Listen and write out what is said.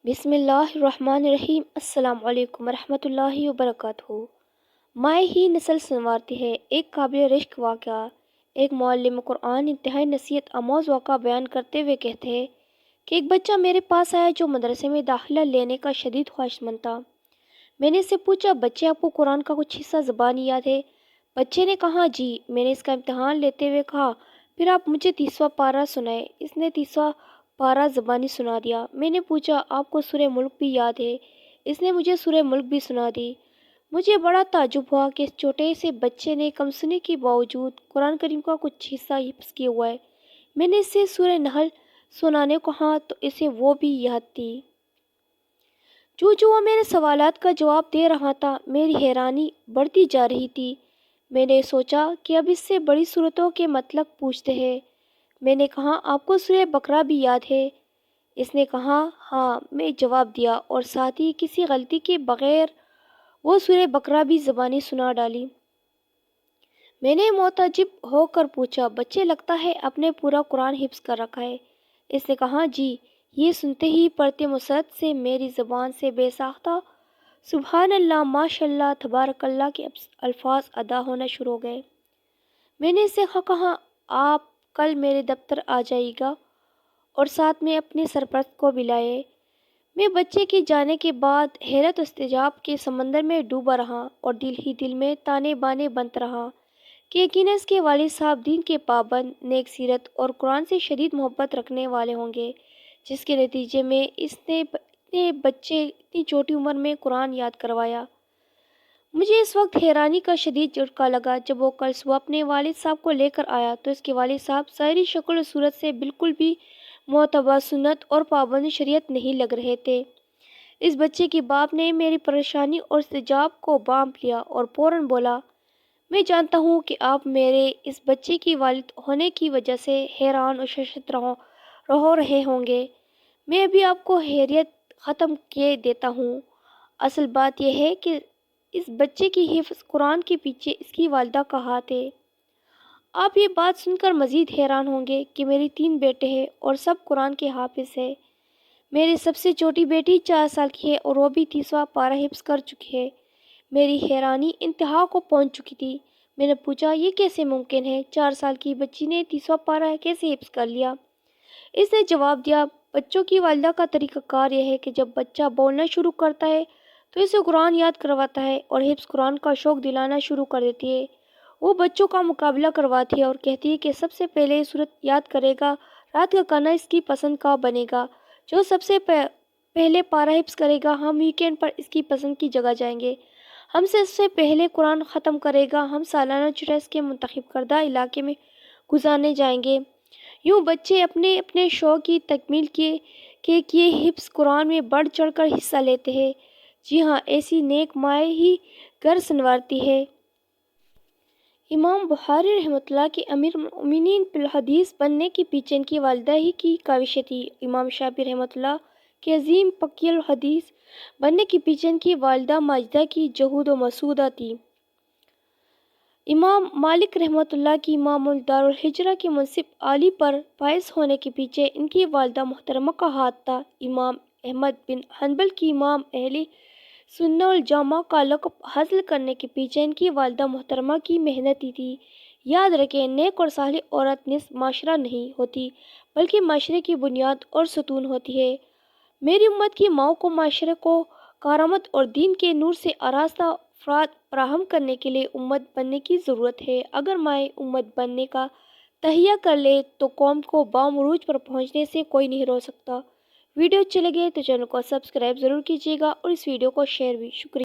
بسم اللہ الرحمن الرحیم۔ السلام علیکم ورحمۃ اللہ وبرکاتہ۔ مائیں ہی نسل سنوارتی ہے۔ ایک قابل رشک واقعہ۔ ایک معلم قرآن انتہائی نصیحت آموز واقعہ بیان کرتے ہوئے کہتے ہیں کہ ایک بچہ میرے پاس آیا جو مدرسے میں داخلہ لینے کا شدید خواہشمند تھا۔ میں نے اس سے پوچھا، بچے آپ کو قرآن کا کچھ حصہ زبانی یاد ہے؟ بچے نے کہا جی۔ میں نے اس کا امتحان لیتے ہوئے کہا پھر آپ مجھے 30واں پارہ سنائیں۔ اس نے 30واں پارہ زبانی سنا دیا۔ میں نے پوچھا آپ کو سورہ ملک بھی یاد ہے؟ اس نے مجھے سورہ ملک بھی سنا دی۔ مجھے بڑا تعجب ہوا کہ اس چھوٹے سے بچے نے کم سنی کے باوجود قرآن کریم کا کچھ حصہ حفظ کیا ہوا ہے۔ میں نے اس سے سورہ نحل سنانے کو کہا تو اسے وہ بھی یاد تھی۔ جو وہ میرے سوالات کا جواب دے رہا تھا، میری حیرانی بڑھتی جا رہی تھی۔ میں نے سوچا کہ اب اس سے بڑی صورتوں کے مطلب پوچھتے ہیں۔ میں نے کہا آپ کو سورہ بقرہ بھی یاد ہے؟ اس نے کہا ہاں۔ میں جواب دیا اور ساتھ ہی کسی غلطی کے بغیر وہ سورہ بقرہ بھی زبانی سنا ڈالی۔ میں نے متعجب ہو کر پوچھا بچے لگتا ہے آپ نے پورا قرآن حفظ کر رکھا ہے؟ اس نے کہا جی۔ یہ سنتے ہی پڑھتے مسرت سے میری زبان سے بے ساختہ سبحان اللہ، ماشاء اللہ، تبارک اللہ کے الفاظ ادا ہونا شروع ہو گئے۔ میں نے اس سے کہا آپ کل میرے دفتر آ جائے گا اور ساتھ میں اپنے سرپرست کو بھی لائے۔ میں بچے کے جانے کے بعد حیرت و استعجاب کے سمندر میں ڈوبا رہا اور دل ہی دل میں تانے بانے بنتا رہا کہ یقیناً اس کے والد صاحب دین کے پابند، نیک سیرت اور قرآن سے شدید محبت رکھنے والے ہوں گے، جس کے نتیجے میں اس نے اتنے بچے اتنی چھوٹی عمر میں قرآن یاد کروایا۔ مجھے اس وقت حیرانی کا شدید جھٹکا لگا جب وہ کل صبح اپنے والد صاحب کو لے کر آیا تو اس کے والد صاحب ظاہری شکل و صورت سے بالکل بھی معتبر سنت اور پابند شریعت نہیں لگ رہے تھے۔ اس بچے کے باپ نے میری پریشانی اور استجاب کو بانپ لیا اور فوراً بولا میں جانتا ہوں کہ آپ میرے اس بچے کی والد ہونے کی وجہ سے حیران اور ششدر ہو رہے ہوں گے۔ میں بھی آپ کو حیرت ختم کیے دیتا ہوں۔ اصل بات یہ ہے کہ اس بچے کی حفظ قرآن کے پیچھے اس کی والدہ کا ہاتھ ہے۔ آپ یہ بات سن کر مزید حیران ہوں گے کہ میری 3 بیٹے ہیں اور سب قرآن کے حافظ ہیں۔ میری سب سے چھوٹی بیٹی 4 سال کی ہے اور وہ بھی 30واں پارہ حفظ کر چکی ہے۔ میری حیرانی انتہا کو پہنچ چکی تھی۔ میں نے پوچھا یہ کیسے ممکن ہے؟ 4 سال کی بچی نے 30واں پارہ کیسے حفظ کر لیا؟ اس نے جواب دیا بچوں کی والدہ کا طریقہ کار یہ ہے کہ جب بچہ بولنا شروع کرتا ہے تو اسے قرآن یاد کرواتا ہے اور حفظ قرآن کا شوق دلانا شروع کر دیتی ہے۔ وہ بچوں کا مقابلہ کرواتی ہے اور کہتی ہے کہ سب سے پہلے یہ سورت یاد کرے گا، رات کا کھانا اس کی پسند کا بنے گا، جو سب سے پہلے پارہ حفظ کرے گا ہم ویکینڈ پر اس کی پسند کی جگہ جائیں گے، ہم سے پہلے قرآن ختم کرے گا ہم سالانہ چھٹیاں اس کے منتخب کردہ علاقے میں گزارنے جائیں گے۔ یوں بچے اپنے اپنے شوق کی تکمیل کے حفظ قرآن میں بڑھ چڑھ کر حصہ لیتے ہیں۔ جی ہاں، ایسی نیک مائیں ہی گھر سنوارتی ہے۔ امام بخاری رحمۃ اللہ کے امیر المومنین فی الحدیث بننے کے پیچھے ان کی والدہ ہی کی کاوشیں تھیں۔ امام شافعی رحمۃ اللہ کے عظیم فقیہ الحدیث بننے کے پیچھے ان کی والدہ ماجدہ کی جہود و مسودہ تھی۔ امام مالک رحمۃ اللہ کی امام دار الہجرہ کے منصب عالی پر فائز ہونے کے پیچھے ان کی والدہ محترمہ کا ہاتھ تھا۔ امام احمد بن حنبل کی امام اہل سنہ والجماعہ کا لقب حاصل کرنے کے پیچھے ان کی والدہ محترمہ کی محنت ہی تھی۔ یاد رکھیں، نیک اور صالح عورت نصف معاشرہ نہیں ہوتی بلکہ معاشرے کی بنیاد اور ستون ہوتی ہے۔ میری امت کی ماؤں کو معاشرے کو کرامت اور دین کے نور سے آراستہ افراد فراہم کرنے کے لیے امت بننے کی ضرورت ہے۔ اگر مائیں امت بننے کا تہیہ کر لے تو قوم کو بام عروج پر پہنچنے سے کوئی نہیں روک سکتا۔ ویڈیو اچھے لگے تو چینل کو سبسکرائب ضرور کیجیے گا اور اس ویڈیو کو شیئر بھی۔ شکریہ۔